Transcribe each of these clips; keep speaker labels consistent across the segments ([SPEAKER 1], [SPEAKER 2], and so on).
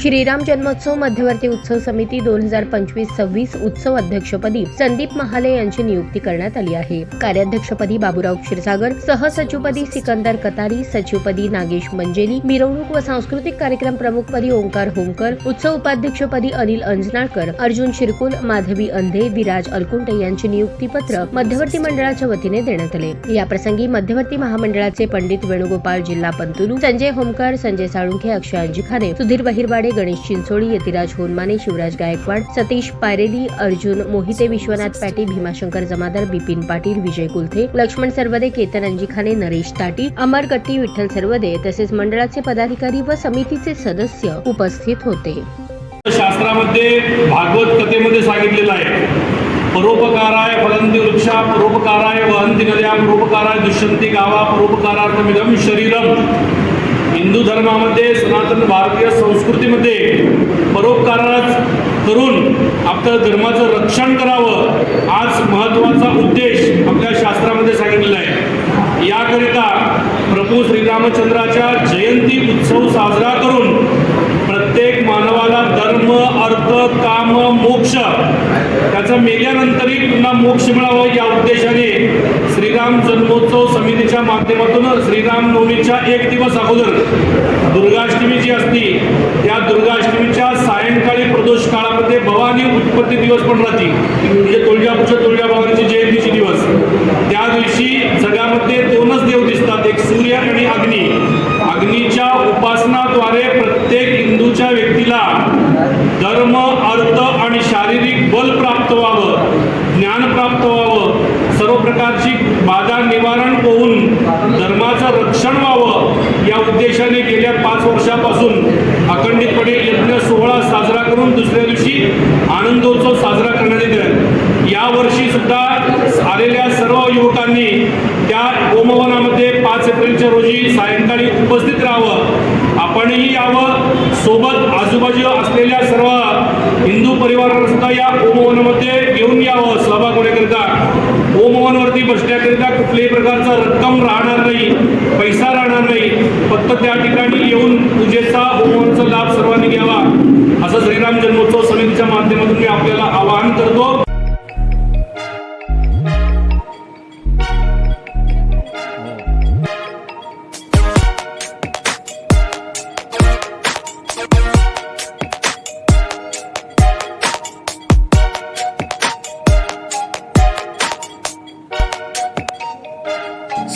[SPEAKER 1] श्रीराम जन्मोत्सव मध्यवर्ती उत्सव समिती 2025-26 उत्सव अध्यक्षपदी संदीप महाले यांची नियुक्ती करण्यात आली आहे। कार्याध्यक्षपदी बाबूराव क्षीरसागर, सहसचिवपदी सिकंदर कतारी, सचिवपदी नागेश मंजेली, मिरवणूक व सांस्कृतिक कार्यक्रम प्रमुखपदी ओंकार होमकर, उत्सव उपाध्यक्षपदी अनिल अंजनाळकर, अर्जुन शिरकुल, माधवी अंधे, विराज अलकुंटे यांची नियुक्तीपत्र मध्यवर्ती मंडळाच्या वतीने देण्यात आले। या प्रसंगी मध्यवर्ती महामंडळाचे पंडित वेणुगोपाळ जिल्हा पंतुलू, संजय होमकर, संजय साळुंखे, अक्षय अंजिखाने, सुधीर बहिरवाडे, गणेश चिंचोळी, यतिराज होनमाने, शिवराज गायकवाड, सतीश पायरेली, अर्जुन मोहिते, विश्वनाथ पाटी, भीमाशंकर जमादार, बिपिन पाटील, विजय कुलथे, लक्ष्मण सरवदे, केतन अंजिखाने, नरेश ताटी, अमर कट्टी, विठ्ठल सरवदे तसेच मंडळाचे पदाधिकारी व समितीचे सदस्य उपस्थित होते।
[SPEAKER 2] शास्त्रामध्ये भागवत कथेमध्ये सांगितलेलं आहे, परोपकाराय फलंती वृक्षा, परोपकाराय वहंती नद्या, परोपकाराय दुष्यंती गावा, परोपकारार्थमिदं शरीरम। हिंदू धर्मामध्ये, सनातन भारतीय संस्कृतीमध्ये परोपकारच करून आपल्या धर्माचं रक्षण करावं आज महत्त्वाचा उद्देश आपल्या शास्त्रामध्ये सांगितलेला आहे। याकरिता प्रभू श्रीरामचंद्राच्या जयंती उत्सव साजरा करून प्रत्येक मानवाला धर्म, अर्थ, काम, मोक्ष त्याचा मेल्यानंतरही पुन्हा मोक्ष मिळावा या उद्देशाने श्रीराम जन्मोत्सव समितीच्या माध्यमातून श्रीराम नवमीच्या एक दिवस अगोदर दुर्गाष्टमी जी असते त्या दुर्गाष्टमीच्या सायंकाळी प्रदोष काळामध्ये भवानी उत्पत्ती दिवस पण राहते, म्हणजे तुळजापूरच्या तुळजा भवानीची जयंतीची दिवस। त्या दिवशी जगामध्ये दोनच देव दिसतात, एक सूर्य आणि अग्नी। अग्नीच्या उपासनाद्वारे प्रत्येक हिंदूच्या व्यक्तीला धर्म, अर्थ आणि शारीरिक बल प्राप्त व्हावं, ज्ञान प्राप्त व्हावं, सर्व प्रकारची बाधा निवारण होऊन धर्माचं रक्षण व्हावं या उद्देशाने गेल्या 5 वर्षापासून अखंडितपणे यज्ञ सोहळा साजरा करून दुसऱ्या दिवशी आनंदोत्सव साजरा करण्यात येतो। या वर्षी सुद्धा आलेल्या सर्व युवकांनी त्या होमवनामध्ये 5 एप्रिलच्या रोजी सायंकाळी उपस्थित राहावं, आपणही यावं, सोबत आजूबाजू असलेल्या सर्व हिंदू परिवाराला सुद्धा या होमवनामध्ये घेऊन यावं सहभाग होण्याकरिता। होमवनवरती बसण्याकरिता कुठल्याही प्रकारचा रक्कम राहणार नाही, पैसा राहणार नाही, फक्त त्या ठिकाणी येऊन पूजेचा होमवनाचा लाभ सर्वांनी घ्यावा असं श्रीराम जन्मोत्सव समितीच्या माध्यमातून मी आपल्याला आवाहन करतो।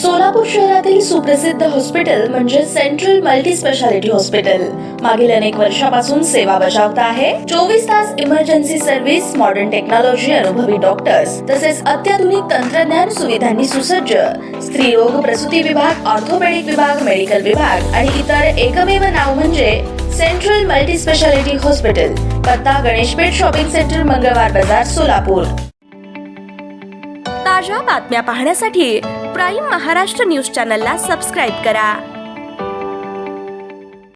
[SPEAKER 3] सोलापूर शहरातील सुप्रसिद्ध हॉस्पिटल म्हणजे सेंट्रल मल्टी स्पेशालिटी हॉस्पिटल मागील अनेक वर्षापासून सेवा बजावत आहे। 24 तास इमर्जन्सी सर्व्हिस, मॉडर्न टेक्नॉलॉजी, अनुभवी डॉक्टर्स तसेच अत्याधुनिक तंत्रज्ञान सुविधांनी सुसज्ज स्त्रीरोग प्रसूती विभाग, ऑर्थोपेडिक विभाग, मेडिकल विभाग आणि इतर एकमेव नाव म्हणजे सेंट्रल मल्टी स्पेशालिटी हॉस्पिटल। पत्ता गणेशपेठ शॉपिंग सेंटर, मंगळवार बाजार, सोलापूर। ताज्या बातम्या पाहण्यासाठी प्राईम महाराष्ट्र न्यूज चॅनलला सबस्क्राईब करा।